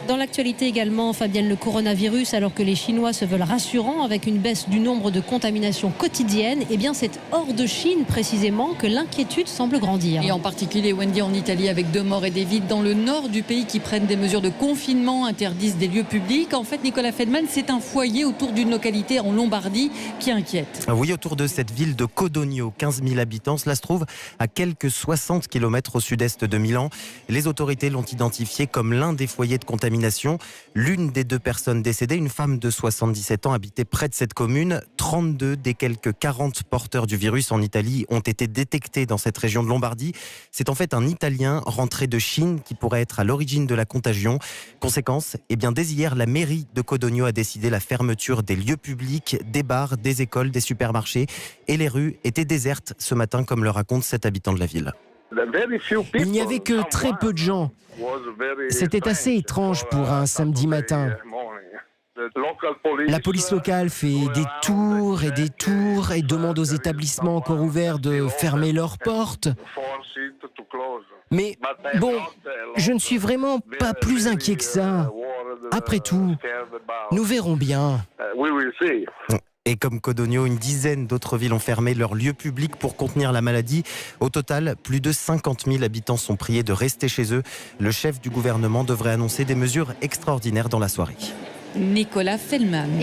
Dans l'actualité également, Fabienne, le coronavirus, alors que les Chinois se veulent rassurants avec une baisse du nombre de contaminations quotidiennes, eh bien c'est hors de Chine précisément que l'inquiétude semble grandir. Et en particulier, Wendy, en Italie, avec 2 morts et des vides dans le nord du pays qui prennent des mesures de confinement, interdisent des lieux publics. En fait, Nicolas Feldman, c'est un foyer autour d'une localité en Lombardie qui inquiète. Oui, autour de cette ville de Codogno, 15 000 habitants. Cela se trouve à quelques 60 km au sud-est de Milan. Les autorités l'ont identifié comme l'un des foyers de contamination. L'une des 2 personnes décédées, une femme de 77 ans, habitait près de cette commune. 32 des quelques 40 porteurs du virus en Italie ont été détectés dans cette région de Lombardie. C'est en fait un Italien rentré de Chine qui pourrait être à l'origine de la contagion. Conséquence, dès hier, la mairie de Codogno a décidé la fermeture des lieux publics, des bars, des écoles, des supermarchés. Et les rues étaient désertes ce matin, comme le raconte cet habitant de la ville. Il n'y avait que très peu de gens. C'était assez étrange pour un samedi matin. La police locale fait des tours et demande aux établissements encore ouverts de fermer leurs portes. Mais bon, je ne suis vraiment pas plus inquiet que ça. Après tout, nous verrons bien. Et comme Codogno, une dizaine d'autres villes ont fermé leurs lieux publics pour contenir la maladie. Au total, plus de 50 000 habitants sont priés de rester chez eux. Le chef du gouvernement devrait annoncer des mesures extraordinaires dans la soirée. Nicolas Feldman.